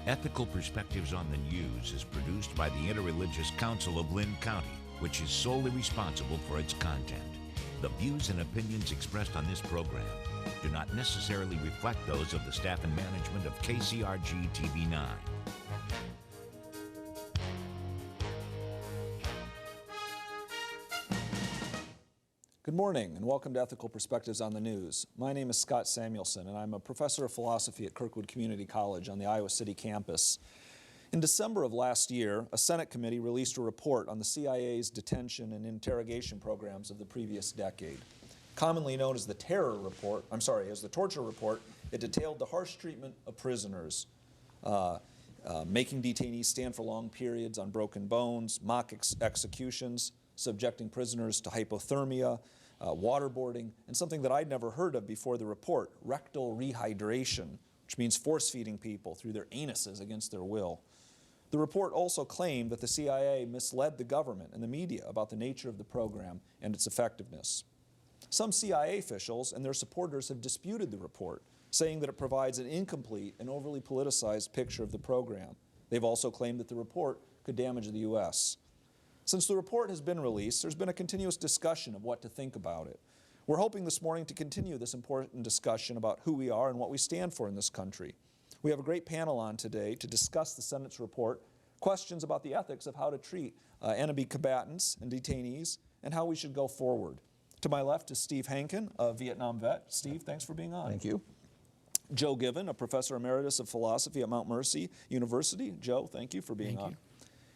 Ethical Perspectives on the News is produced by the Interreligious Council of Lynn County, which is solely responsible for its content. The views and opinions expressed on this program do not necessarily reflect those of the staff and management of KCRG TV9. Good morning and welcome to Ethical Perspectives on the News. My name is Scott Samuelson and I'm a professor of philosophy at Kirkwood Community College on the Iowa City campus. In December of last year, a Senate committee released a report on the CIA's detention and interrogation programs of the previous decade. Commonly known as the as the torture report, it detailed the harsh treatment of prisoners, making detainees stand for long periods on broken bones, mock executions, subjecting prisoners to hypothermia, waterboarding, and something that I'd never heard of before the report, rectal rehydration, which means force-feeding people through their anuses against their will. The report also claimed that the CIA misled the government and the media about the nature of the program and its effectiveness. Some CIA officials and their supporters have disputed the report, saying that it provides an incomplete and overly politicized picture of the program. They've also claimed that the report could damage the U.S. Since the report has been released, there's been a continuous discussion of what to think about it. We're hoping this morning to continue this important discussion about who we are and what we stand for in this country. We have a great panel on today to discuss the Senate's report, questions about the ethics of how to treat enemy combatants and detainees, and how we should go forward. To my left is Steve Hankin, a Vietnam vet. Steve, thanks for being on. Thank you. Joe Givvin, a professor emeritus of philosophy at Mount Mercy University. Joe, thank you for being on.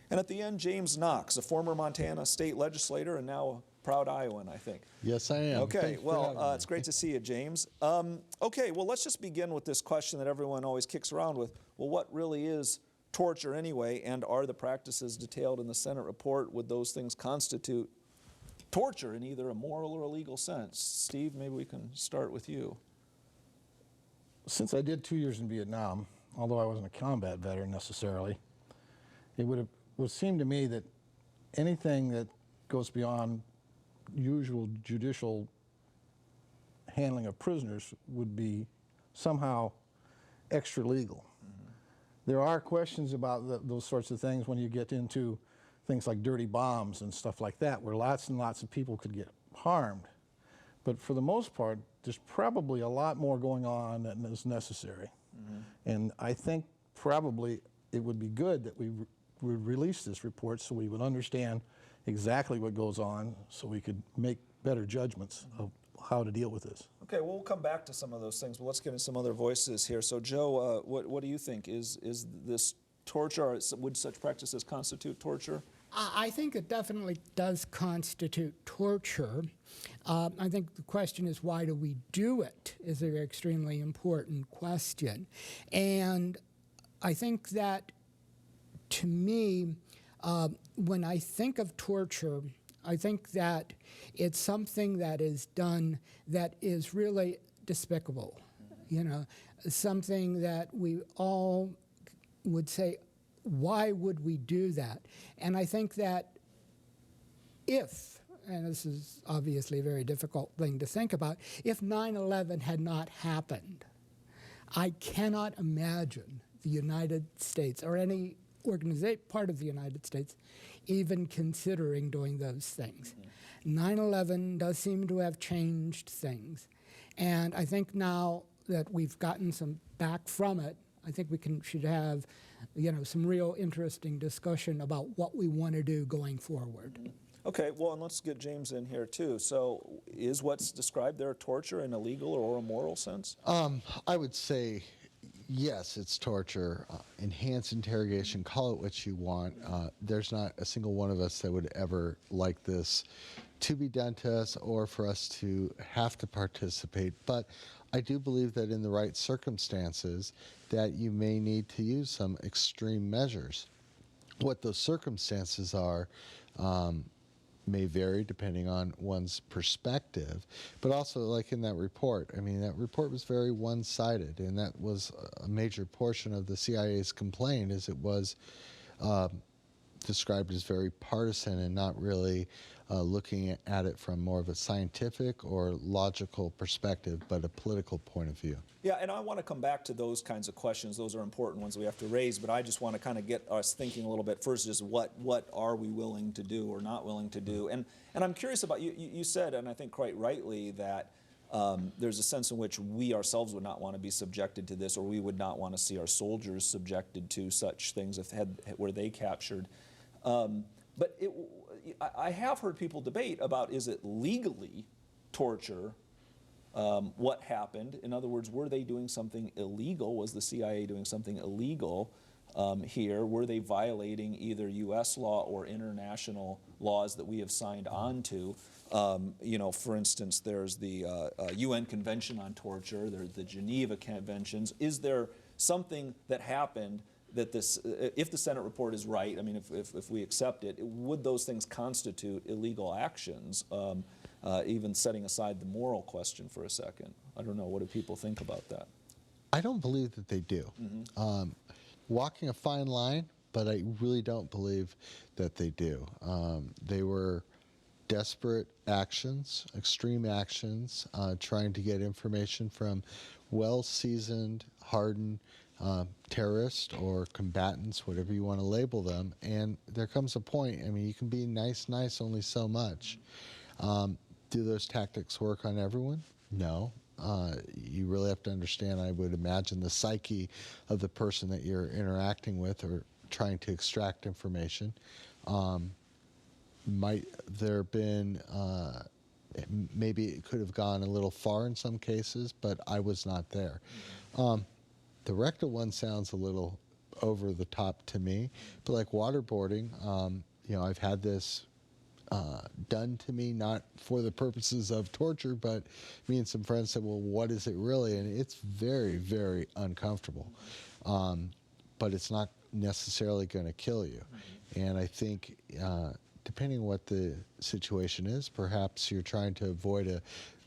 And at the end, James Knox, a former Montana state legislator and now a proud Iowan, I think. Yes, I am. Okay, well, it's great to see you, James. Okay, well, let's just begin with this question that everyone always kicks around with. Well, what really is torture anyway, and are the practices detailed in the Senate report, would those things constitute torture in either a moral or a legal sense? Steve, maybe we can start with you. Since I did 2 years in Vietnam, although I wasn't a combat veteran necessarily, it would seem to me that anything that goes beyond usual judicial handling of prisoners would be somehow extra legal. Mm-hmm. There are questions about those sorts of things when you get into things like dirty bombs and stuff like that, where lots and lots of people could get harmed. But for the most part, there's probably a lot more going on than is necessary. Mm-hmm. And I think probably it would be good that we would release this report so we would understand exactly what goes on, so we could make better judgments of how to deal with this. Okay, well, we'll come back to some of those things, but let's get into some other voices here. So, Joe, what do you think? Is this torture, or would such practices constitute torture? I think it definitely does constitute torture. I think the question is, why do we do it, is an extremely important question. And I think that, to me, when I think of torture, I think that it's something that is done that is really despicable. You know, something that we all would say, why would we do that? And I think that if, and this is obviously a very difficult thing to think about, if 9/11 had not happened, I cannot imagine the United States or any part of the United States even considering doing those things. 9/11 does seem to have changed things. And I think now that we've gotten some back from it, I think we should have, some real interesting discussion about what we want to do going forward. Okay, well, and let's get James in here too. So is what's described there torture in a legal or a moral sense? I would say yes, it's torture. Enhanced interrogation, call it what you want. There's not a single one of us that would ever like this to be done to us or for us to have to participate. But I do believe that in the right circumstances that you may need to use some extreme measures. What those circumstances are may vary depending on one's perspective, but also like in that report, I mean, that report was very one-sided, and that was a major portion of the CIA's complaint, is it was described as very partisan and not really looking at it from more of a scientific or logical perspective, but a political point of view. Yeah, and I want to come back to those kinds of questions. Those are important ones we have to raise, but I just want to kind of get us thinking a little bit first, just what are we willing to do or not willing to do? And I'm curious about, you said, and I think quite rightly, that there's a sense in which we ourselves would not want to be subjected to this, or we would not want to see our soldiers subjected to such things were they captured. But I have heard people debate about, is it legally torture? What happened? In other words, were they doing something illegal? Was the CIA doing something illegal here? Were they violating either U.S. law or international laws that we have signed on to? You know, for instance, there's the UN Convention on Torture, there's the Geneva Conventions. Is there something that happened that this, if the Senate report is right, I mean, if we accept it, would those things constitute illegal actions? Even setting aside the moral question for a second. I don't know, what do people think about that? I don't believe that they do. Walking a fine line, but I really don't believe that they do. They were desperate actions, extreme actions, trying to get information from well-seasoned, hardened terrorists or combatants, whatever you want to label them. And there comes a point, I mean, you can be nice only so much. Do those tactics work on everyone? No. You really have to understand, I would imagine, the psyche of the person that you're interacting with or trying to extract information. Might there have been, maybe it could have gone a little far in some cases, but I was not there. The rectal one sounds a little over the top to me, but like waterboarding, you know, I've had this done to me, not for the purposes of torture, but me and some friends said, well, what is it really? And it's very, very uncomfortable. But it's not necessarily going to kill you. And I think depending on what the situation is, perhaps you're trying to avoid a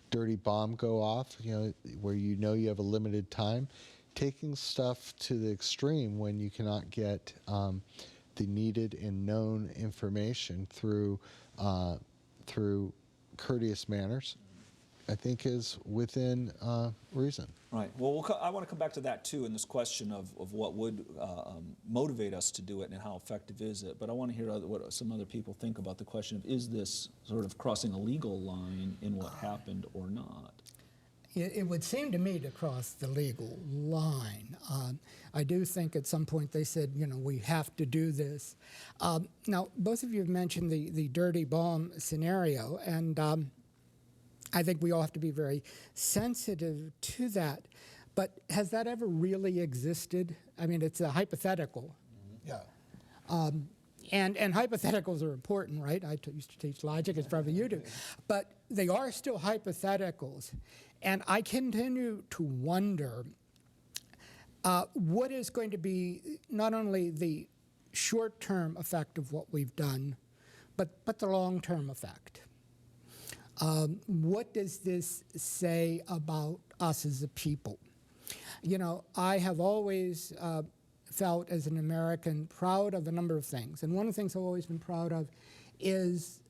dirty bomb go off, you know, where you know you have a limited time. Taking stuff to the extreme when you cannot get the needed and known information through courteous manners, I think is within reason. Right. Well, I want to come back to that too, in this question of what would motivate us to do it and how effective is it. But I want to hear what some other people think about the question of, is this sort of crossing a legal line in what happened or not? It would seem to me to cross the legal line. I do think at some point they said, you know, we have to do this. Now, both of you have mentioned the dirty bomb scenario, and I think we all have to be very sensitive to that. But has that ever really existed? I mean, it's a hypothetical. Yeah. And hypotheticals are important, right? I used to teach logic, as probably you do. But they are still hypotheticals. And I continue to wonder what is going to be not only the short-term effect of what we've done, but the long-term effect. What does this say about us as a people? You know, I have always felt as an American proud of a number of things. And one of the things I've always been proud of is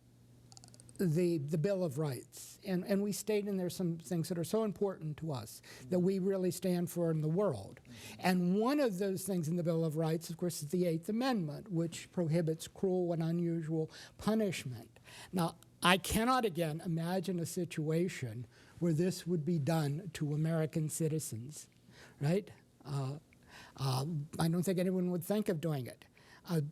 the Bill of Rights. And we state in there some things that are so important to us that we really stand for in the world. And one of those things in the Bill of Rights, of course, is the 8th Amendment, which prohibits cruel and unusual punishment. Now, I cannot, again, imagine a situation where this would be done to American citizens, right? I don't think anyone would think of doing it.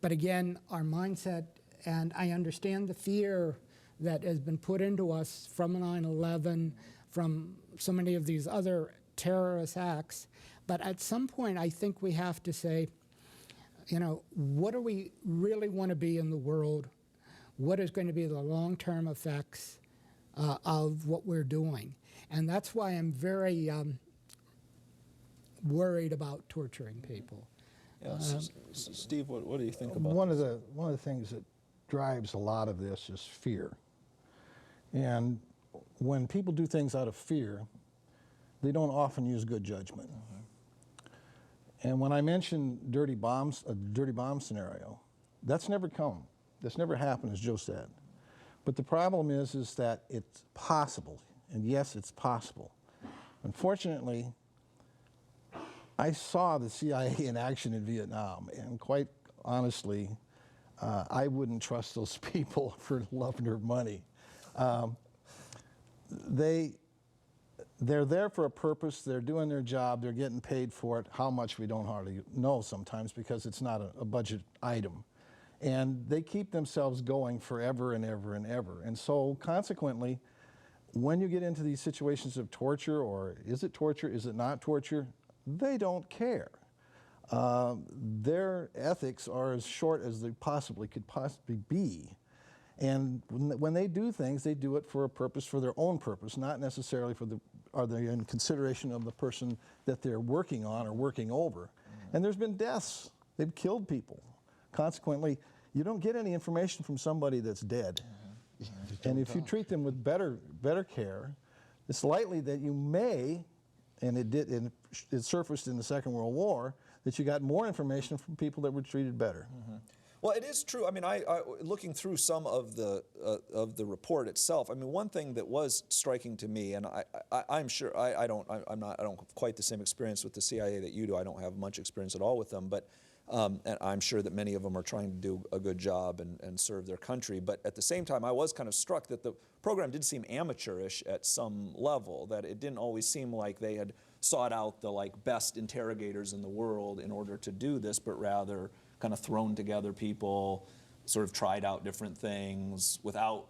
But again, our mindset, and I understand the fear that has been put into us from 9/11, from so many of these other terrorist acts. But at some point, I think we have to say, you know, what do we really want to be in the world? What is going to be the long-term effects of what we're doing? And that's why I'm very worried about torturing people. Yeah, Steve, what do you think about one this? of the things that drives a lot of this is fear. And when people do things out of fear, they don't often use good judgment. And when I mentioned a dirty bomb scenario, That's never come. That's never happened, as Joe said. But the problem is that it's possible, and yes, it's possible. Unfortunately, I saw the CIA in action in Vietnam, and quite honestly, I wouldn't trust those people for love nor money. They're there for a purpose, they're doing their job, they're getting paid for it. How much, we don't hardly know sometimes because it's not a budget item. And they keep themselves going forever and ever and ever. And so consequently, when you get into these situations of torture, or is it torture, is it not torture, they don't care. Their ethics are as short as they could possibly be. And when they do things, they do it for a purpose, for their own purpose, not necessarily are they in consideration of the person that they're working on or working over. And there's been deaths. They've killed people. Consequently, you don't get any information from somebody that's dead. And if you treat them with better care, it's likely that you may, and it surfaced in the Second World War, that you got more information from people that were treated better. Well, it is true. I mean, looking through some of the report itself, I mean, one thing that was striking to me, and I'm sure I don't have quite the same experience with the CIA that you do. I don't have much experience at all with them, but and I'm sure that many of them are trying to do a good job and serve their country. But at the same time, I was kind of struck that the program did seem amateurish at some level. That it didn't always seem like they had sought out the best interrogators in the world in order to do this, but rather kind of thrown together people, sort of tried out different things with a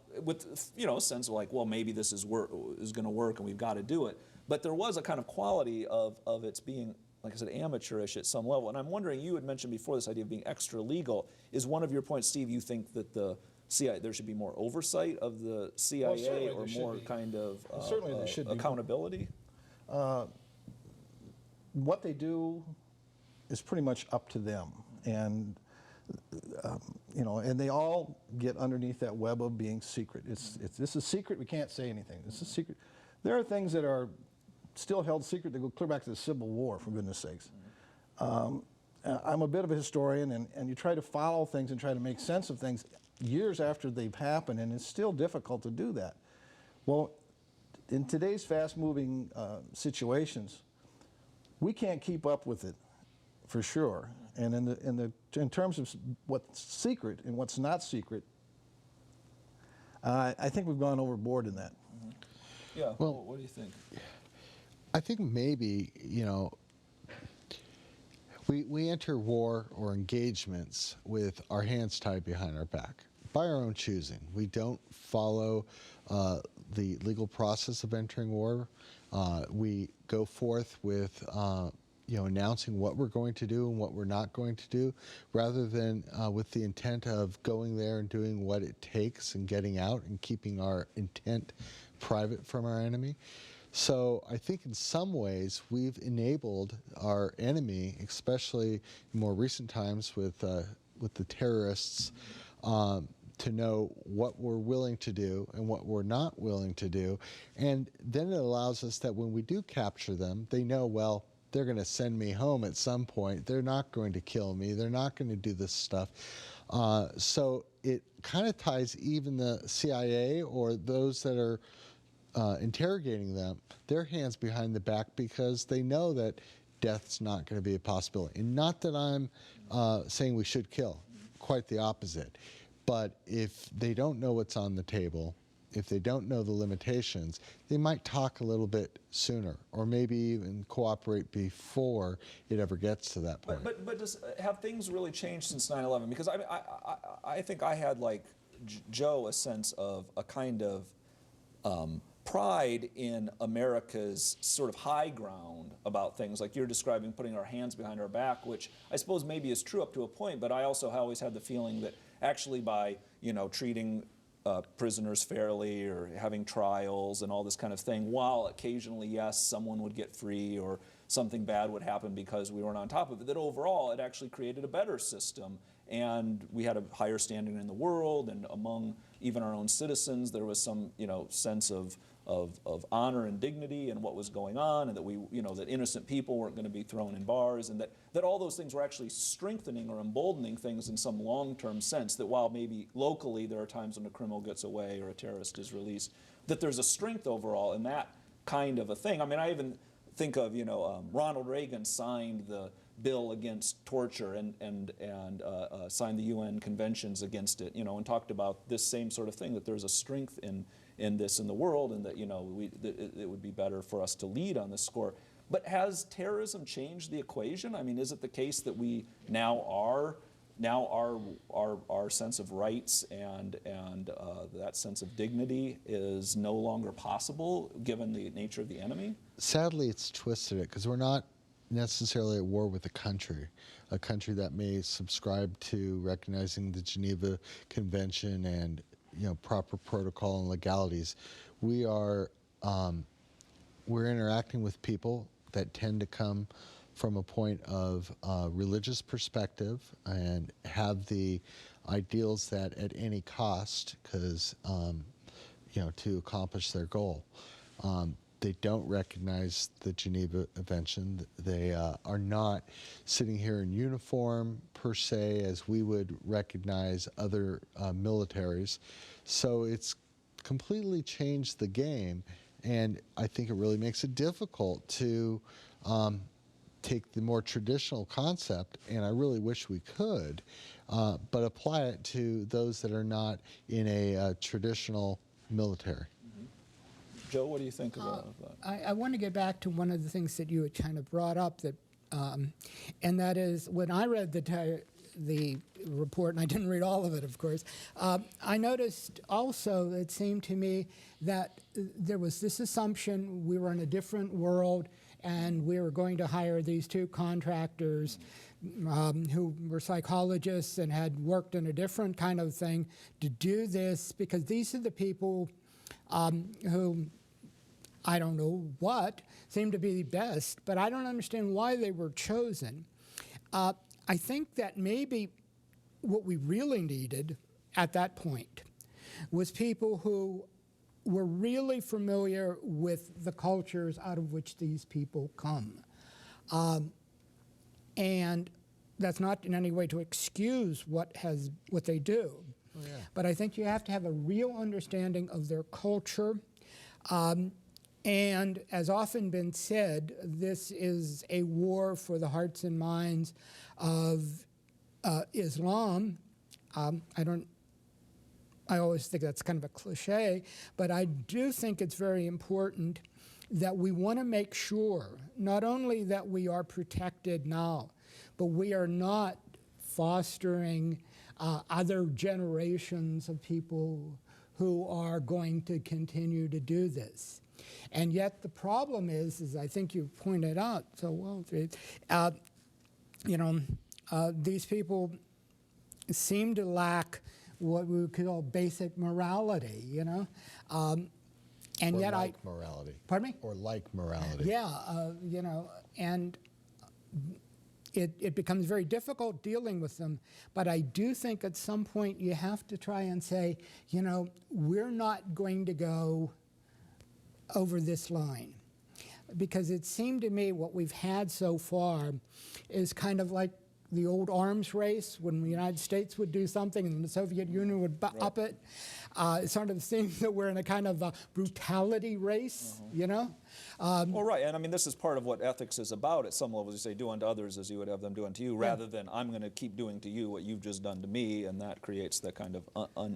sense of well, maybe this is going to work and we've got to do it. But there was a kind of quality of its being, like I said, amateurish at some level. And I'm wondering, you had mentioned before this idea of being extra legal. Is one of your points, Steve, you think that the CIA, there should be more oversight of the CIA, or more kind of accountability? What they do is pretty much up to them. And and they all get underneath that web of being secret. This is secret. We can't say anything. This is secret. There are things that are still held secret that go clear back to the Civil War, for goodness sakes. I'm a bit of a historian, and you try to follow things and try to make sense of things years after they've happened, and it's still difficult to do that. Well, in today's fast-moving situations, we can't keep up with it, for sure. And in terms of what's secret and what's not secret, I think we've gone overboard in that. Yeah. Well, what do you think? I think maybe, we enter war or engagements with our hands tied behind our back by our own choosing. We don't follow the legal process of entering war. We go forth with announcing what we're going to do and what we're not going to do, rather than with the intent of going there and doing what it takes and getting out and keeping our intent private from our enemy. So I think in some ways we've enabled our enemy, especially in more recent times with the terrorists, to know what we're willing to do and what we're not willing to do. And then it allows us that when we do capture them, they know, well, they're going to send me home at some point. They're not going to kill me. They're not going to do this stuff. So it kind of ties even the CIA or those that are interrogating them, their hands behind the back, because they know that death's not going to be a possibility. And not that I'm saying we should kill, quite the opposite. But if they don't know what's on the table, if they don't know the limitations, they might talk a little bit sooner, or maybe even cooperate before it ever gets to that point. But have things really changed since 9/11? Because I think I had, like Joe, a sense of a kind of pride in America's sort of high ground about things, like you're describing, putting our hands behind our back, which I suppose maybe is true up to a point, but I also always had the feeling that actually by treating prisoners fairly or having trials and all this kind of thing, while occasionally, yes, someone would get free or something bad would happen because we weren't on top of it, that overall it actually created a better system, and we had a higher standing in the world, and among even our own citizens there was some sense of of honor and dignity and what was going on, and that that innocent people weren't going to be thrown in bars, and that all those things were actually strengthening or emboldening things in some long-term sense, that while maybe locally there are times when a criminal gets away or a terrorist is released, that there's a strength overall in that kind of a thing. I mean, I even think of, Ronald Reagan signed the bill against torture and signed the UN conventions against it, and talked about this same sort of thing, that there's a strength in this in the world, and that it would be better for us to lead on this score. But has terrorism changed the equation? I mean, is it the case that we now our sense of rights and that sense of dignity is no longer possible given the nature of the enemy? Sadly, it's twisted it, because we're not necessarily at war with a country that may subscribe to recognizing the Geneva Convention and proper protocol and legalities. We're interacting with people that tend to come from a point of religious perspective and have the ideals that at any cost, because to accomplish their goal. They don't recognize the Geneva Convention. They are not sitting here in uniform per se as we would recognize other militaries. So it's completely changed the game, and I think it really makes it difficult to take the more traditional concept, and I really wish we could, but apply it to those that are not in a traditional military. Joe, what do you think about that? I want to get back to one of the things that you had kind of brought up, that, and that is, when I read the report, and I didn't read all of it, of course, I noticed also, it seemed to me that there was this assumption we were in a different world, and we were going to hire these two contractors who were psychologists and had worked in a different kind of thing to do this, because these are the people who, I don't know what, seem to be the best, but I don't understand why they were chosen. I think that maybe what we really needed at that point was people who were really familiar with the cultures out of which these people come. And that's not in any way to excuse what they do. Oh, yeah. But I think you have to have a real understanding of their culture. And as often been said, this is a war for the hearts and minds of Islam. I always think that's kind of a cliche, but I do think it's very important that we want to make sure not only that we are protected now, but we are not fostering other generations of people who are going to continue to do this. And yet the problem is, as I think you pointed out so well, these people seem to lack what we would call basic morality, and or yet like morality. Pardon me? Or like morality. Yeah, and it becomes very difficult dealing with them. But I do think at some point you have to try and say, we're not going to go over this line. Because it seemed to me what we've had so far is kind of like the old arms race, when the United States would do something and the Soviet Union would up it. It sort of seems that we're in a kind of a brutality race, Well, right, and I mean, this is part of what ethics is about. At some levels, you say, do unto others as you would have them do unto you, rather than I'm going to keep doing to you what you've just done to me, and that creates that kind of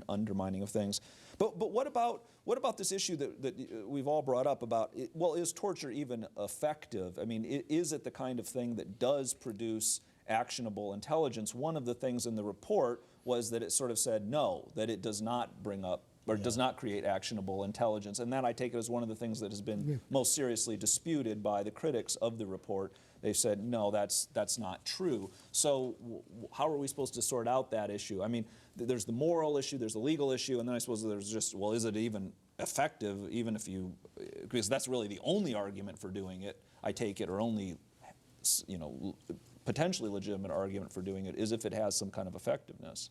undermining of things. But what about this issue that we've all brought up about, is torture even effective? I mean, is it the kind of thing that does produce actionable intelligence? One of the things in the report was that it sort of said no, that it does not bring up or does not create actionable intelligence. And that, I take it, as one of the things that has been most seriously disputed by the critics of the report. They've said, no, that's not true. So how are we supposed to sort out that issue? I mean, there's the moral issue, there's the legal issue, and then I suppose there's just, well, is it even effective, even if you, because that's really the only argument for doing it, I take it, or only, potentially legitimate argument for doing it, is if it has some kind of effectiveness.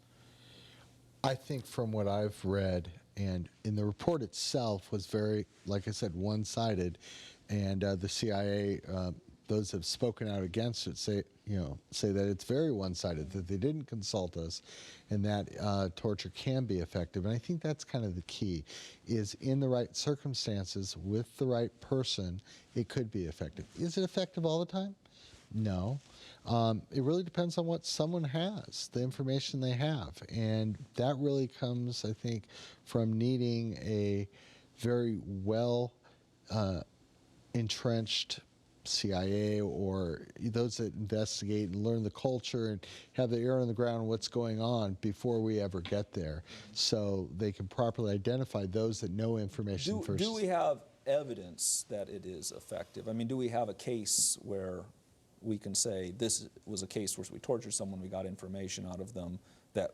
I think from what I've read, And in the report itself was very, like I said, one-sided. And the CIA, those have spoken out against it, say that it's very one-sided, that they didn't consult us, and that torture can be effective. And I think that's kind of the key, is in the right circumstances with the right person, it could be effective. Is it effective all the time? No. It really depends on what someone has, the information they have. And that really comes, I think, from needing a very well entrenched CIA or those that investigate and learn the culture and have the ear on the ground on what's going on before we ever get there, so they can properly identify those that know information first. Do we have evidence that it is effective? I mean, do we have a case where we can say this was a case where we tortured someone, we got information out of them that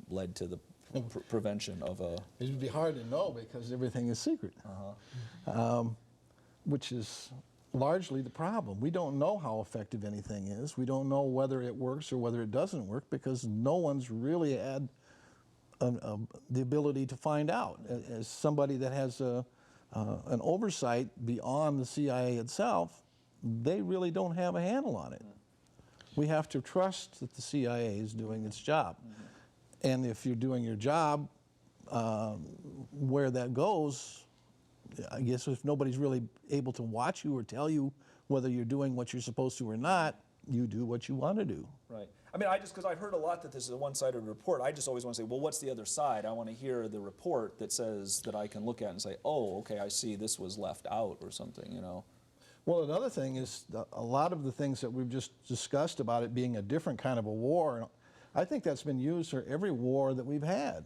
led to the prevention of a... It would be hard to know because everything is secret, which is largely the problem. We don't know how effective anything is. We don't know whether it works or whether it doesn't work because no one's really had the ability to find out. As somebody that has an oversight beyond the CIA itself, they really don't have a handle on it. We have to trust that the CIA is doing its job. And if you're doing your job, where that goes, I guess if nobody's really able to watch you or tell you whether you're doing what you're supposed to or not, you do what you want to do. Right. I mean, because I've heard a lot that this is a one-sided report, I just always want to say, well, what's the other side? I want to hear the report that says that I can look at and say, oh, okay, I see this was left out or something, you know. Well, another thing is a lot of the things that we've just discussed about it being a different kind of a war, I think that's been used for every war that we've had.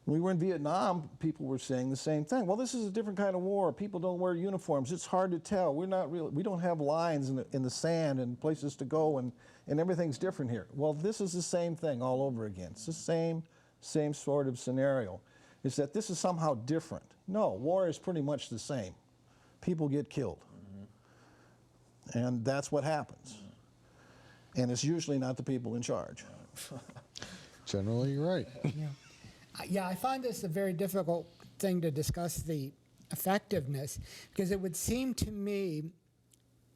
When we were in Vietnam, people were saying the same thing. Well, this is a different kind of war. People don't wear uniforms. It's hard to tell. We don't have lines in the sand and places to go, and everything's different here. Well, this is the same thing all over again. It's the same sort of scenario. It's that this is somehow different. No, war is pretty much the same. People get killed. And that's what happens. And it's usually not the people in charge. Generally, you're right. Yeah, I find this a very difficult thing to discuss the effectiveness, because it would seem to me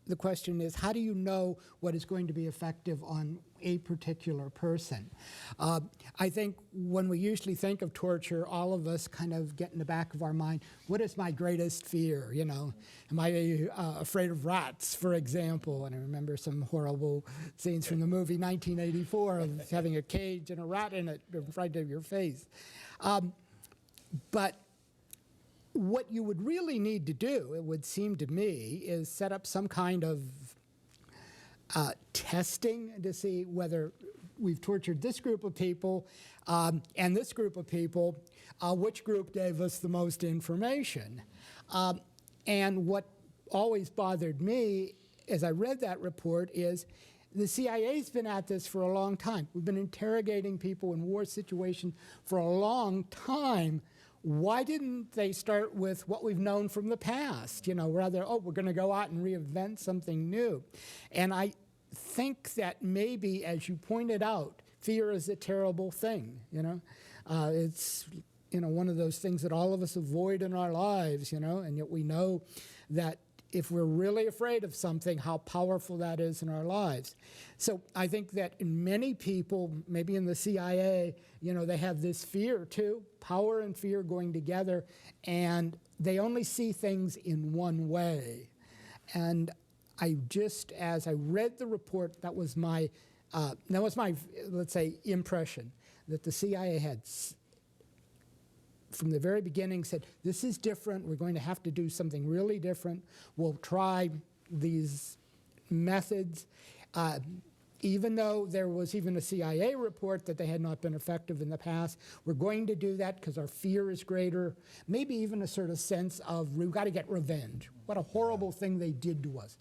the question is, how do you know what is going to be effective on a particular person? I think when we usually think of torture, all of us kind of get in the back of our mind, what is my greatest fear? You know, am I afraid of rats, for example? And I remember some horrible scenes from the movie 1984 of having a cage and a rat in it right in your face. But what you would really need to do, it would seem to me, is set up some kind of testing to see whether we've tortured this group of people and this group of people, which group gave us the most information. And what always bothered me as I read that report is the CIA's been at this for a long time. We've been interrogating people in war situations for a long time. Why didn't they start with what we've known from the past? You know, rather, oh, we're going to go out and reinvent something new. And I think that maybe, as you pointed out, fear is a terrible thing, you know. It's, you know, one of those things that all of us avoid in our lives, you know, and yet we know that if we're really afraid of something, how powerful that is in our lives. So I think that in many people, maybe in the CIA, you know, they have this fear too, power and fear going together, and they only see things in one way. And I just, as I read the report, that was my, let's say, impression, that the CIA had from the very beginning said, this is different, we're going to have to do something really different, we'll try these methods. Even though there was even a CIA report that they had not been effective in the past, we're going to do that because our fear is greater, maybe even a sort of sense of we've got to get revenge. What a horrible thing they did to us.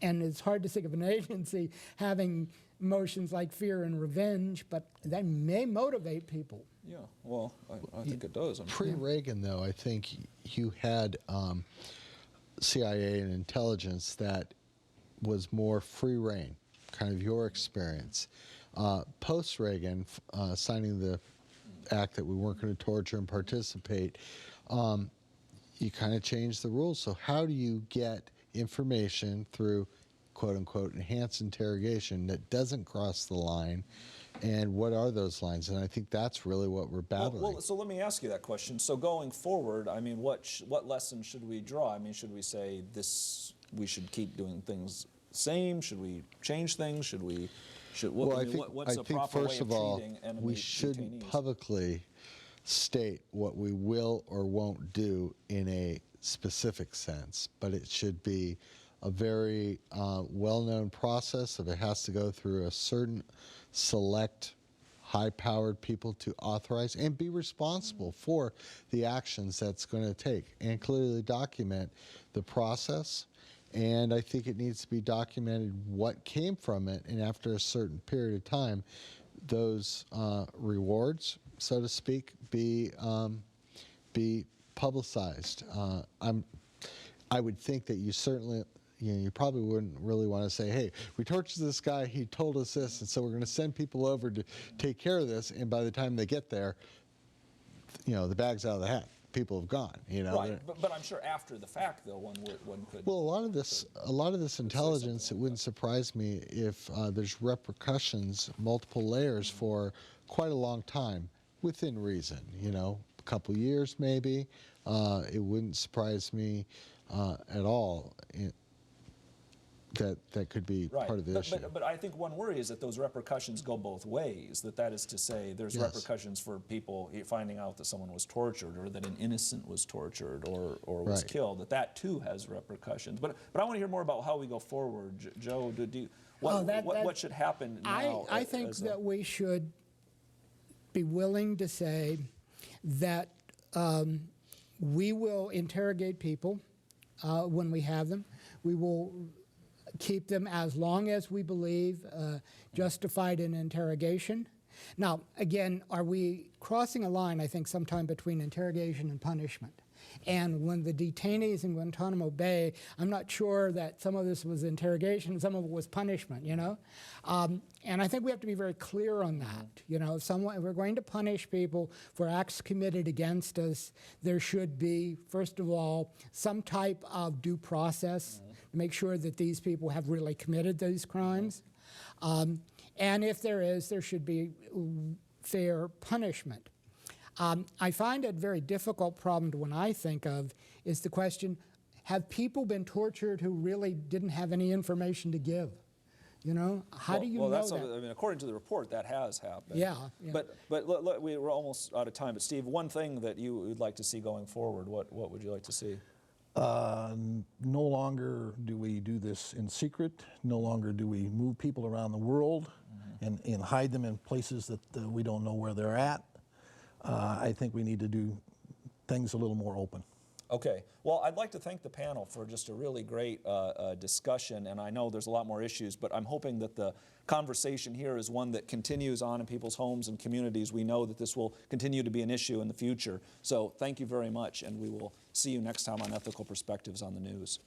And it's hard to think of an agency having emotions like fear and revenge, but that may motivate people. Yeah, well, I think it does. Pre-Reagan, though, I think you had CIA and intelligence that was more free reign, kind of your experience. Post-Reagan, signing the act that we weren't going to torture and participate, you kind of change the rules. So how do you get information through quote-unquote enhanced interrogation that doesn't cross the line, and what are those lines? And I think that's really what we're battling. Well, so let me ask you that question. So going forward, I mean, what lessons should we draw? I mean, should we say we should keep doing things the same? Should we change things? Well, what's I a think proper first way of of all, treating enemy we shouldn't detainees? publicly state what we will or won't do in a specific sense, but it should be a very well-known process. If it has to go through a certain select high-powered people to authorize and be responsible for the actions that's going to take, and clearly document the process. And I think it needs to be documented what came from it, and after a certain period of time, those rewards, so to speak, be publicized. I would think that you probably wouldn't really want to say, hey, we tortured this guy, he told us this, and so we're going to send people over to take care of this, and by the time they get there, the bag's out of the hat. People have gone, Right, but I'm sure after the fact, though, one could. Well, a lot of this intelligence, it wouldn't surprise me if there's repercussions, multiple layers for quite a long time, within reason. A couple years maybe. It wouldn't surprise me at all. That could be Right. part of the issue. But I think one worry is that those repercussions go both ways. That is to say, there's Yes. repercussions for people finding out that someone was tortured, or that an innocent was tortured, or was Right. killed. That too has repercussions. But I want to hear more about how we go forward. Joe, what should happen now? I think that we should be willing to say that we will interrogate people when we have them. We will keep them as long as we believe justified in interrogation. Now, again, are we crossing a line, I think, sometime between interrogation and punishment? And when the detainees in Guantanamo Bay, I'm not sure that some of this was interrogation, some of it was punishment, And I think we have to be very clear on that. If we're going to punish people for acts committed against us, there should be, first of all, some type of due process to make sure that these people have really committed those crimes. And if there should be fair punishment. I find it a very difficult problem when I think of is the question, have people been tortured who really didn't have any information to give? How do you know that? I mean, according to the report, that has happened. Yeah. But we're almost out of time. But Steve, one thing that you would like to see going forward, what would you like to see? No longer do we do this in secret. No longer do we move people around the world and hide them in places that we don't know where they're at. I think we need to do things a little more open. Okay. Well, I'd like to thank the panel for just a really great discussion, and I know there's a lot more issues, but I'm hoping that the conversation here is one that continues on in people's homes and communities. We know that this will continue to be an issue in the future. So thank you very much, and we will see you next time on Ethical Perspectives on the News.